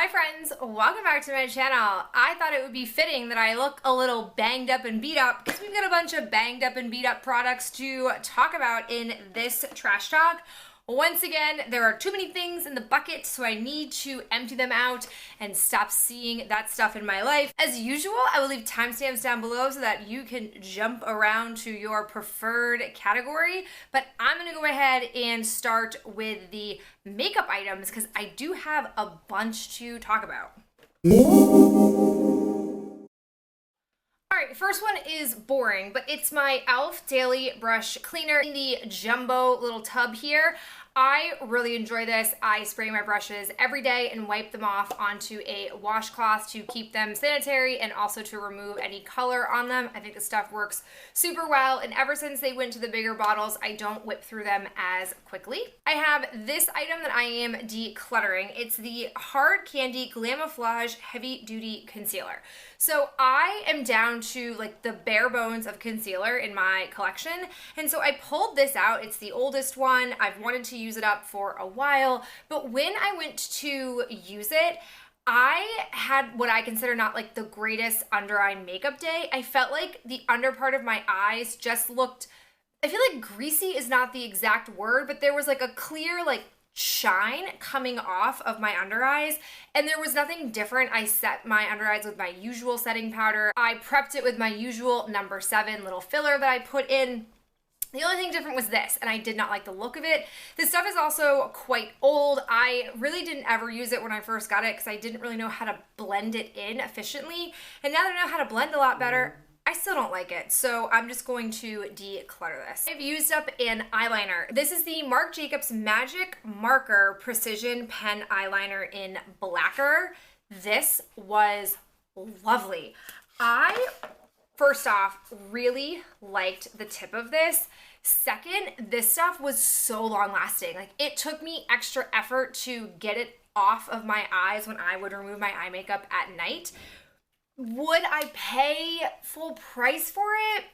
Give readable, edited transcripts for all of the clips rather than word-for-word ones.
Hi friends, welcome back to my channel. I thought it would be fitting that I look a little banged up and beat up because we've got a bunch of banged up and beat up products to talk about in this trash talk. Once again, there are too many things in the bucket, so I need to empty them out and stop seeing that stuff in my life. As usual, I will leave timestamps down below so that you can jump around to your preferred category, but I'm gonna go ahead and start with the makeup items because I do have a bunch to talk about. Alright, first one is boring, but it's my e.l.f. Daily Brush Cleaner in the jumbo little tub here. I really enjoy this. I spray my brushes every day and wipe them off onto a washcloth to keep them sanitary and also to remove any color on them. I think the stuff works super well, and ever since they went to the bigger bottles, I don't whip through them as quickly. I have this item that I am decluttering. It's the Hard Candy Glamouflage Heavy Duty Concealer. So I am down to like the bare bones of concealer in my collection, and so I pulled this out. It's the oldest one. I've wanted to use it up for a while, but when I went to use it, I had what I consider not like the greatest under eye makeup day. I felt like the under part of my eyes just looked, I feel like greasy is not the exact word, but there was like a clear like shine coming off of my under eyes, and there was nothing different. I set my under eyes with my usual setting powder. I prepped it with my usual number 7 little filler that I put in. The only thing different was this, and I did not like the look of it. This stuff is also quite old. I really didn't ever use it when I first got it because I didn't really know how to blend it in efficiently, and now that I know how to blend a lot better, I still don't like it, so I'm just going to declutter this. I've used up an eyeliner. This is the Marc Jacobs Magic Marker Precision Pen Eyeliner in Blacker. This was lovely. I, first off, really liked the tip of this. Second, this stuff was so long lasting. Like, it took me extra effort to get it off of my eyes when I would remove my eye makeup at night. Would I pay full price for it?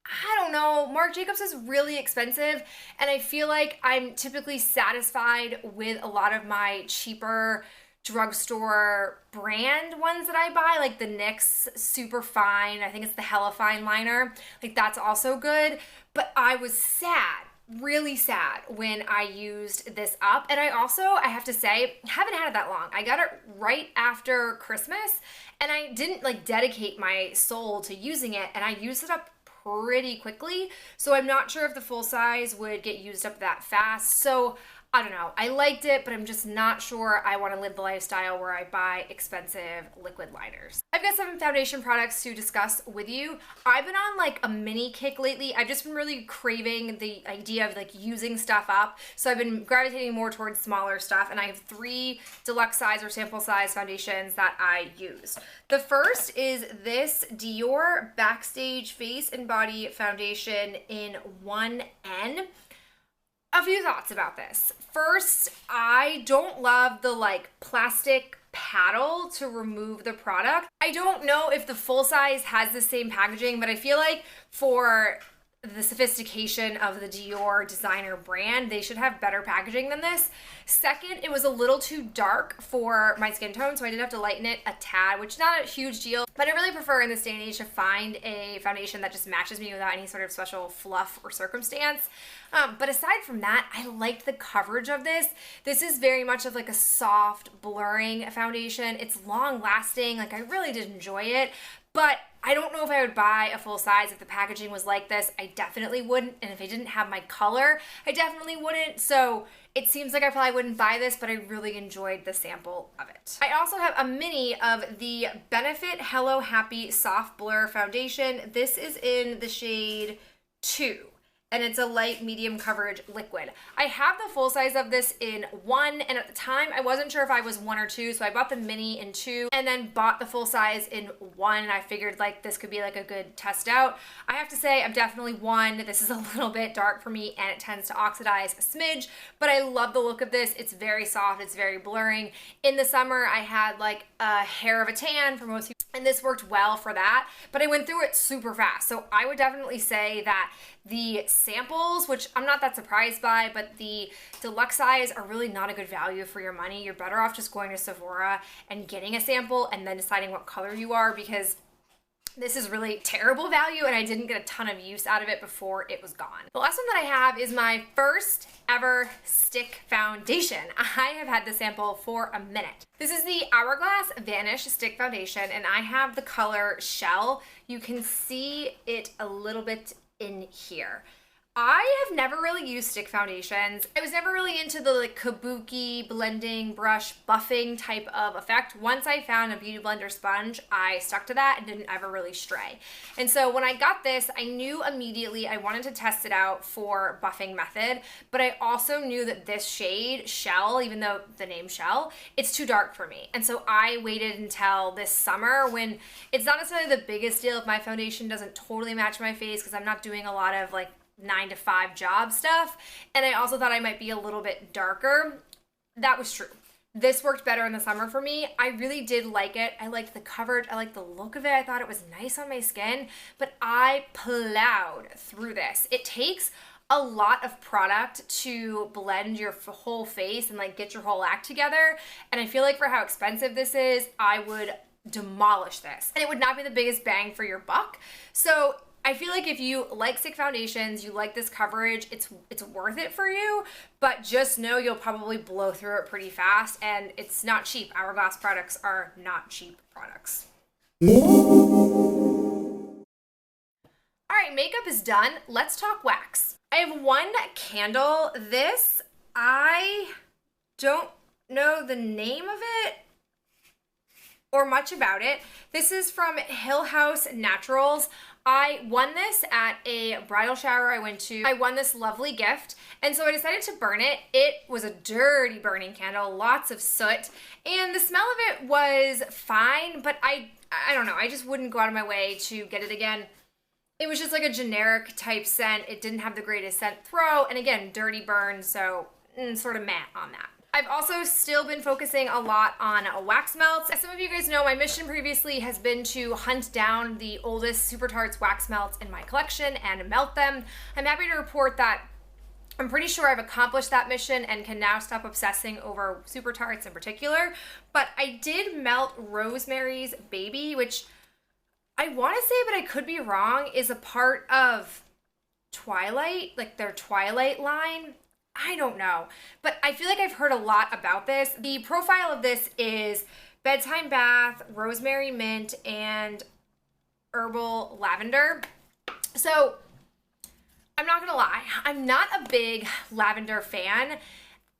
I don't know. Marc Jacobs is really expensive, and I feel like I'm typically satisfied with a lot of my cheaper drugstore brand ones that I buy, like the NYX Super Fine. I think it's the Hella Fine liner. Like, that's also good, but I was sad, really sad when I used this up. And I have to say, haven't had it that long. I got it right after Christmas, and I didn't like dedicate my soul to using it, and I used it up pretty quickly. So I'm not sure if the full size would get used up that fast. So I don't know. I liked it, but I'm just not sure I want to live the lifestyle where I buy expensive liquid liners. I've got some foundation products to discuss with you. I've been on like a mini kick lately. I've just been really craving the idea of like using stuff up. So I've been gravitating more towards smaller stuff, and I have 3 deluxe size or sample size foundations that I use. The first is this Dior Backstage Face and Body Foundation in 1N. A few thoughts about this. First, I don't love the like plastic paddle to remove the product. I don't know if the full size has the same packaging, but I feel like for the sophistication of the Dior designer brand, they should have better packaging than this. Second, it was a little too dark for my skin tone, so I did have to lighten it a tad, which is not a huge deal, but I really prefer in this day and age to find a foundation that just matches me without any sort of special fluff or circumstance. But aside from that, I liked the coverage of this. This is very much of like a soft blurring foundation. It's long lasting. Like, I really did enjoy it, but I don't know if I would buy a full size if the packaging was like this. I definitely wouldn't, and if I didn't have my color, I definitely wouldn't. So it seems like I probably wouldn't buy this, but I really enjoyed the sample of it. I also have a mini of the Benefit Hello Happy Soft Blur Foundation. This is in the shade 2. And it's a light medium coverage liquid. I have the full size of this in 1, and at the time I wasn't sure if I was 1 or 2, so I bought the mini in 2 and then bought the full size in 1, and I figured like this could be like a good test out. I have to say I'm definitely 1. This is a little bit dark for me and it tends to oxidize a smidge, but I love the look of this. It's very soft, it's very blurring. In the summer I had like a hair of a tan for most people, and this worked well for that, but I went through it super fast. So I would definitely say that the samples, which I'm not that surprised by, but the deluxe size are really not a good value for your money. You're better off just going to Sephora and getting a sample and then deciding what color you are, because this is really terrible value and I didn't get a ton of use out of it before it was gone. The last one that I have is my first ever stick foundation. I have had the sample for a minute. This is the Hourglass Vanish Stick Foundation and I have the color Shell. You can see it a little bit in here. I have never really used stick foundations. I was never really into the like kabuki blending brush buffing type of effect. Once I found a Beauty Blender sponge, I stuck to that and didn't ever really stray. And so when I got this, I knew immediately I wanted to test it out for buffing method, but I also knew that this shade, Shell, even though the name Shell, it's too dark for me. And so I waited until this summer when it's not necessarily the biggest deal if my foundation doesn't totally match my face because I'm not doing a lot of like 9-to-5 job stuff, and I also thought I might be a little bit darker. That was true. This worked better in the summer for me. I really did like it. I liked the coverage. I liked the look of it. I thought it was nice on my skin, but I plowed through this. It takes a lot of product to blend your whole face and like get your whole act together, and I feel like for how expensive this is, I would demolish this, and it would not be the biggest bang for your buck. So I feel like if you like stick foundations, you like this coverage, it's worth it for you, but just know you'll probably blow through it pretty fast, and it's not cheap. Hourglass products are not cheap products. All right, makeup is done. Let's talk wax. I have one candle. This, I don't know the name of it or much about it. This is from Hill House Naturals. I won this at a bridal shower I went to. I won this lovely gift, and so I decided to burn it. It was a dirty burning candle, lots of soot, and the smell of it was fine, but I don't know, I just wouldn't go out of my way to get it again. It was just like a generic type scent. It didn't have the greatest scent throw, and again, dirty burn, so sort of matte on that. I've also still been focusing a lot on wax melts. As some of you guys know, my mission previously has been to hunt down the oldest Super Tarts wax melts in my collection and melt them. I'm happy to report that I'm pretty sure I've accomplished that mission and can now stop obsessing over Super Tarts in particular. But I did melt Rosemary's Baby, which I want to say, but I could be wrong, is a part of Twilight, like their Twilight line. I don't know, but I feel like I've heard a lot about this. The profile of this is bedtime bath, rosemary mint, and herbal lavender. So I'm not gonna lie, I'm not a big lavender fan,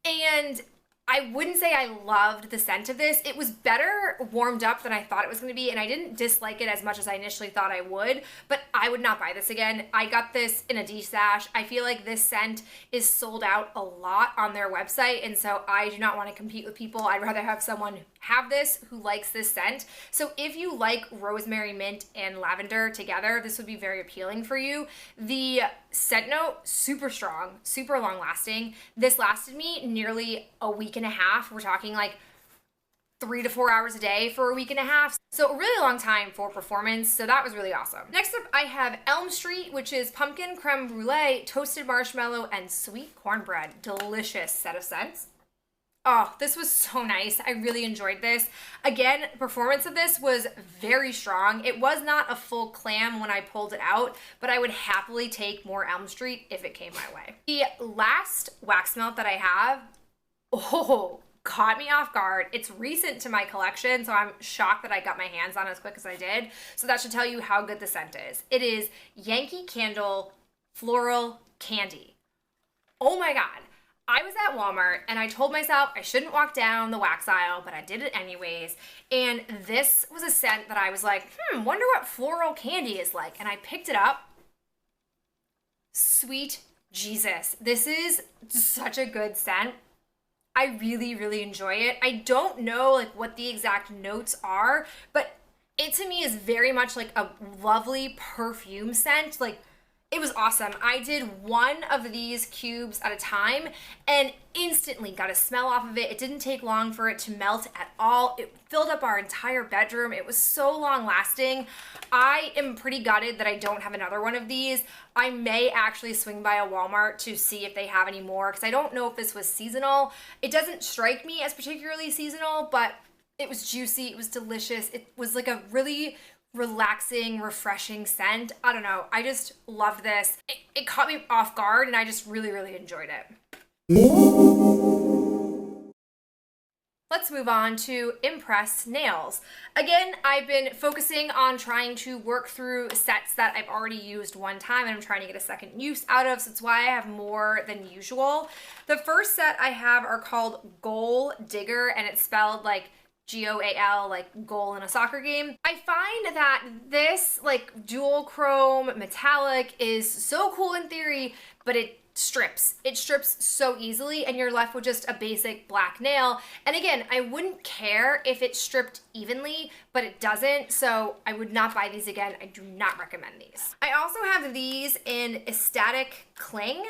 and I wouldn't say I loved the scent of this. It was better warmed up than I thought it was going to be, and I didn't dislike it as much as I initially thought I would, but I would not buy this again. I got this in a D-stash. I feel like this scent is sold out a lot on their website, and so I do not want to compete with people. I'd rather have someone have this who likes this scent. So if you like rosemary, mint, and lavender together, this would be very appealing for you. The scent note, super strong, super long lasting. This lasted me nearly a week and a half. We're talking like 3 to 4 hours a day for a week and a half. So a really long time for performance. So that was really awesome. Next up, I have Elm Street, which is pumpkin creme brulee, toasted marshmallow, and sweet cornbread. Delicious set of scents. Oh, this was so nice. I really enjoyed this. Again, performance of this was very strong. It was not a full clam when I pulled it out, but I would happily take more Elm Street if it came my way. The last wax melt that I have, caught me off guard. It's recent to my collection, so I'm shocked that I got my hands on it as quick as I did. So that should tell you how good the scent is. It is Yankee Candle Floral Candy. Oh my God. I was at Walmart and I told myself I shouldn't walk down the wax aisle, but I did it anyways. And this was a scent that I was like, wonder what floral candy is like. And I picked it up. Sweet Jesus. This is such a good scent. I really, really enjoy it. I don't know like what the exact notes are, but it to me is very much like a lovely perfume scent. Like It was awesome. I did one of these cubes at a time and instantly got a smell off of it. It didn't take long for it to melt at all. It filled up our entire bedroom. It was so long lasting. I am pretty gutted that I don't have another one of these. I may actually swing by a Walmart to see if they have any more because I don't know if this was seasonal. It doesn't strike me as particularly seasonal, but it was juicy. It was delicious. It was like a really relaxing, refreshing scent. I don't know. I just loved this. It caught me off guard and I just really, really enjoyed it. Let's move on to Impress nails. Again, I've been focusing on trying to work through sets that I've already used one time and I'm trying to get a second use out of, so that's why I have more than usual. The first set I have are called Goal Digger, and it's spelled like G-O-A-L, like goal in a soccer game. I find that this like dual chrome metallic is so cool in theory, but it strips. It strips so easily and you're left with just a basic black nail. And again, I wouldn't care if it stripped evenly, but it doesn't, so I would not buy these again. I do not recommend these. I also have these in Ecstatic Cling.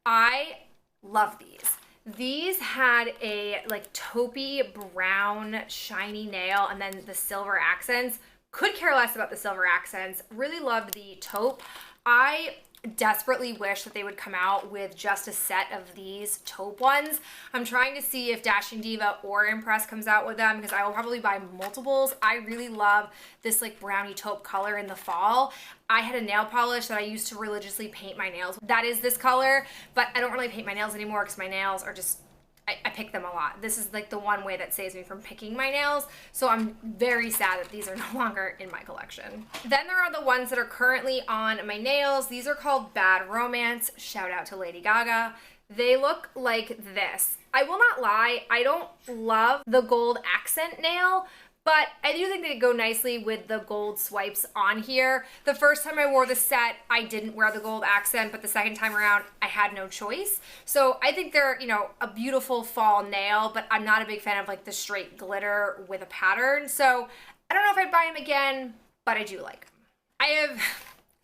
I love these. These had a like taupey brown shiny nail and then the silver accents. Could care less about the silver accents. Really loved the taupe. I desperately wish that they would come out with just a set of these taupe ones. I'm trying to see if Dashing Diva or Impress comes out with them because I will probably buy multiples. I really love this like brownie taupe color in the fall. I had a nail polish that I used to religiously paint my nails. That is this color, but I don't really paint my nails anymore because my nails are just, I pick them a lot. This is like the one way that saves me from picking my nails, so I'm very sad that these are no longer in my collection. Then there are the ones that are currently on my nails. These are called Bad Romance. Shout out to Lady Gaga. They look like this. I will not lie, I don't love the gold accent nail, but I do think they go nicely with the gold swipes on here. The first time I wore the set, I didn't wear the gold accent, but the second time around, I had no choice. So I think they're, you know, a beautiful fall nail, but I'm not a big fan of like the straight glitter with a pattern. So I don't know if I'd buy them again, but I do like them. I have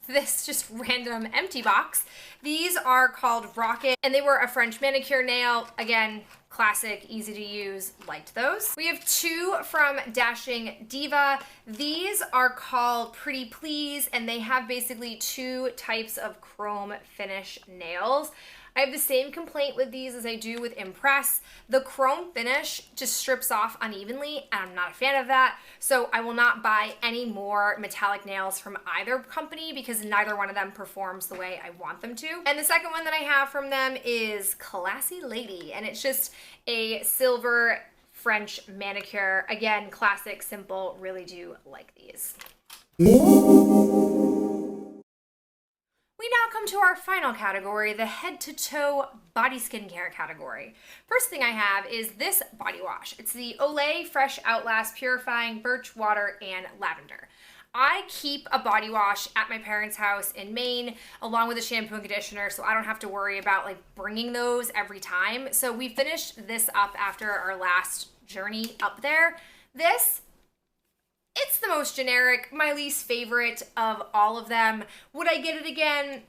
this just random empty box. These are called Rocket, and they were a French manicure nail. Again, classic, easy to use, liked those. We have two from Dashing Diva. These are called Pretty Please, and they have basically two types of chrome finish nails. I have the same complaint with these as I do with Impress. The chrome finish just strips off unevenly, and I'm not a fan of that, so I will not buy any more metallic nails from either company because neither one of them performs the way I want them to. And the second one that I have from them is Classy Lady, and it's just a silver French manicure. Again, classic, simple, really do like these. We now come to our final category, the head to toe body skincare category. First thing I have is this body wash. It's the Olay Fresh Outlast Purifying Birch Water and Lavender. I keep a body wash at my parents' house in Maine along with a shampoo and conditioner, so I don't have to worry about like bringing those every time. So we finished this up after our last journey up there. It's the most generic, my least favorite of all of them. Would I get it again?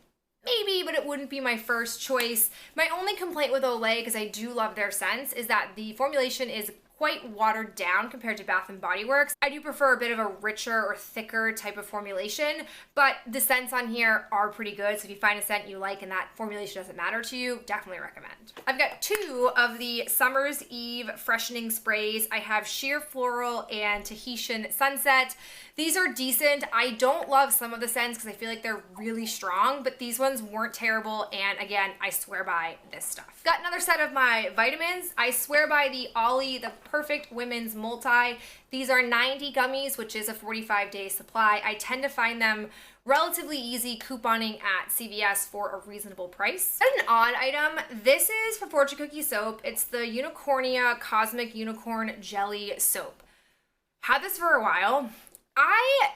Maybe, but it wouldn't be my first choice. My only complaint with Olay, because I do love their scents, is that the formulation is quite watered down compared to Bath & Body Works. I do prefer a bit of a richer or thicker type of formulation, but the scents on here are pretty good, so if you find a scent you like and that formulation doesn't matter to you, definitely recommend. I've got two of the Summer's Eve freshening sprays. I have Sheer Floral and Tahitian Sunset. These are decent. I don't love some of the scents because I feel like they're really strong, but these ones weren't terrible, and again, I swear by this stuff. Got another set of my vitamins. I swear by the Ollie, the Perfect Women's Multi. These are 90 gummies, which is a 45-day supply. I tend to find them relatively easy couponing at CVS for a reasonable price. An odd item, this is for Fortune Cookie Soap. It's the Unicornia Cosmic Unicorn Jelly Soap. Had this for a while. I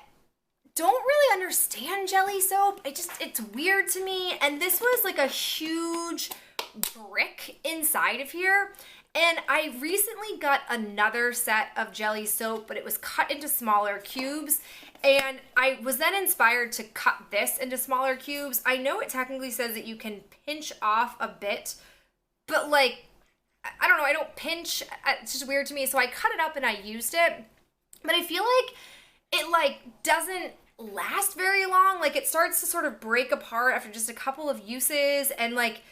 don't really understand jelly soap. It's weird to me. And this was like a huge brick inside of here. And I recently got another set of jelly soap, but it was cut into smaller cubes. And I was then inspired to cut this into smaller cubes. I know it technically says that you can pinch off a bit, but like, I don't know, I don't pinch. It's just weird to me. So I cut it up and I used it. But I feel like it like doesn't last very long. Like it starts to sort of break apart after just a couple of uses, and like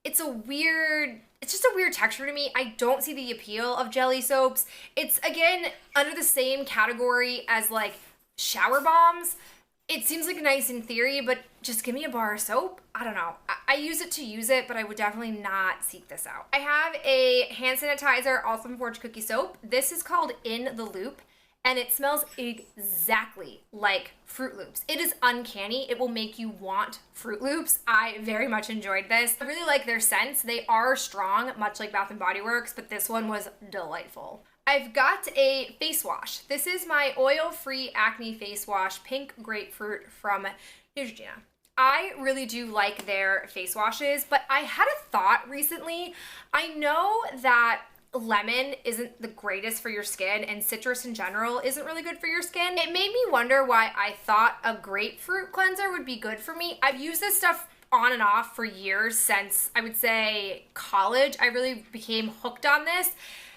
it's just a weird texture to me. I don't see the appeal of jelly soaps. It's again under the same category as like shower bombs. It seems like nice in theory, but just give me a bar of soap. I don't know. I use it to use it, but I would definitely not seek this out. I have a hand sanitizer, Awesome Forge cookie soap. This is called In the Loop, and it smells exactly like Fruit Loops. It is uncanny. It will make you want Fruit Loops. I very much enjoyed this. I really like their scents. They are strong, much like Bath & Body Works, but this one was delightful. I've got a face wash. This is my oil-free acne face wash, Pink Grapefruit from Neutrogena. I really do like their face washes, but I had a thought recently. I know that lemon isn't the greatest for your skin, and citrus in general isn't really good for your skin. It made me wonder why I thought a grapefruit cleanser would be good for me. I've used this stuff on and off for years, since I would say college. I really became hooked on this.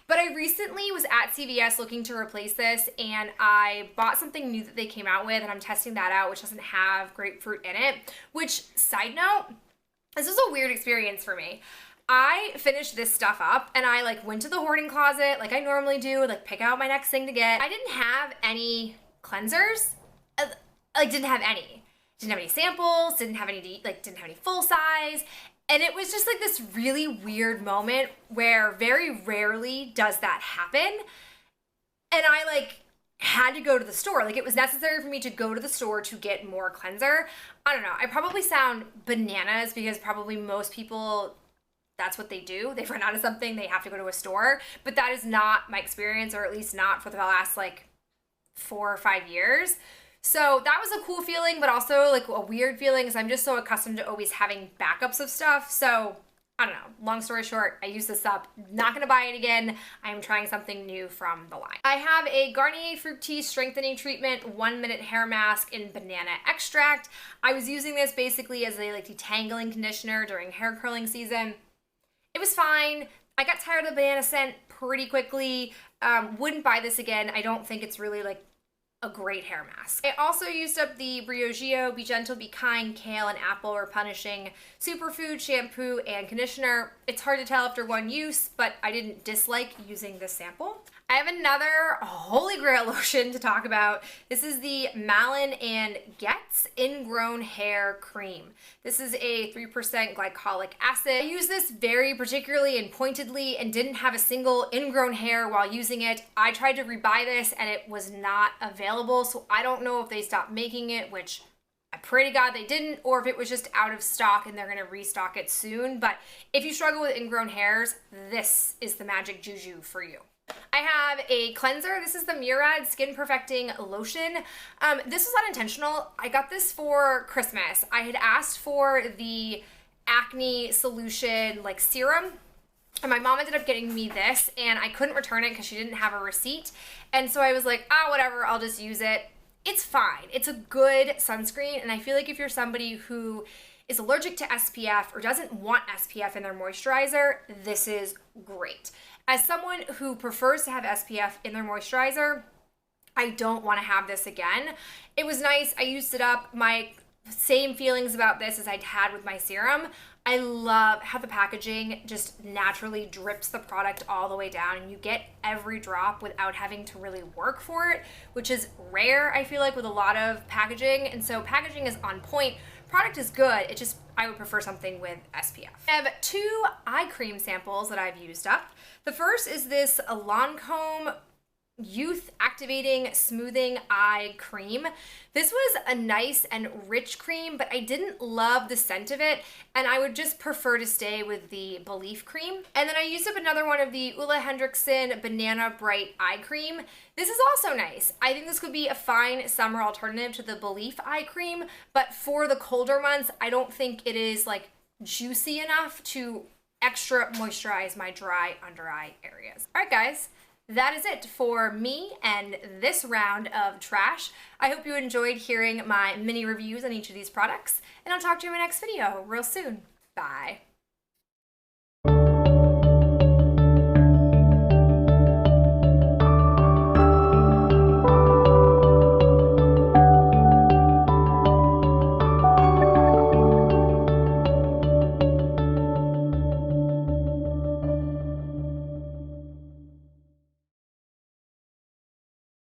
But I recently was at CVS looking to replace this, and I bought something new that they came out with, and I'm testing that out, which doesn't have grapefruit in it. Which, side note, this was a weird experience for me. I finished this stuff up, and I like went to the hoarding closet like I normally do, like pick out my next thing to get. I didn't have any cleansers. Didn't have any. Didn't have any samples, didn't have any full size. And it was just like this really weird moment where very rarely does that happen. And I like had to go to the store. Like it was necessary for me to go to the store to get more cleanser. I don't know. I probably sound bananas because probably most people, that's what they do. They run out of something, they have to go to a store. But that is not my experience, or at least not for the last like 4 or 5 years. So that was a cool feeling, but also like a weird feeling because I'm just so accustomed to always having backups of stuff. So I don't know. Long story short, I used this up. Not gonna buy it again. I'm trying something new from the line. I have a Garnier Fructis Strengthening Treatment 1-minute hair mask in banana extract. I was using this basically as a like detangling conditioner during hair curling season. It was fine. I got tired of the banana scent pretty quickly. Wouldn't buy this again. I don't think it's really like a great hair mask. I also used up the Briogeo Be Gentle, Be Kind Kale and Apple Replenishing Superfood Shampoo and Conditioner. It's hard to tell after one use, but I didn't dislike using this sample. I have another holy grail lotion to talk about. This is the Malin and Getz Ingrown Hair Cream. This is a 3% glycolic acid. I use this very particularly and pointedly and didn't have a single ingrown hair while using it. I tried to rebuy this and it was not available, so I don't know if they stopped making it, which I pray to God they didn't, or if it was just out of stock and they're gonna restock it soon. But if you struggle with ingrown hairs, this is the magic juju for you. I have a cleanser. This is the Murad Skin Perfecting Lotion. This was unintentional. I got this for Christmas. I had asked for the acne solution like serum, and my mom ended up getting me this, and I couldn't return it because she didn't have a receipt. And so I was like, whatever, I'll just use it. It's fine. It's a good sunscreen, and I feel like if you're somebody who is allergic to SPF or doesn't want SPF in their moisturizer, this is great. As someone who prefers to have SPF in their moisturizer, I don't want to have this again. It was nice. I used it up. My same feelings about this as I'd had with my serum. I love how the packaging just naturally drips the product all the way down and you get every drop without having to really work for it, which is rare, I feel like, with a lot of packaging. And so packaging is on point. Product is good. It just, I would prefer something with SPF. I have 2 eye cream samples that I've used up. The first is this Lancome Youth Activating Smoothing Eye Cream. This was a nice and rich cream, but I didn't love the scent of it, and I would just prefer to stay with the Belief cream. And then I used up another one of the Ulla Hendrickson Banana Bright Eye Cream. This is also nice. I think this could be a fine summer alternative to the Belief Eye Cream, but for the colder months, I don't think it is like juicy enough to extra moisturize my dry under eye areas. All right, guys. That is it for me and this round of trash. I hope you enjoyed hearing my mini reviews on each of these products, and I'll talk to you in my next video real soon. Bye.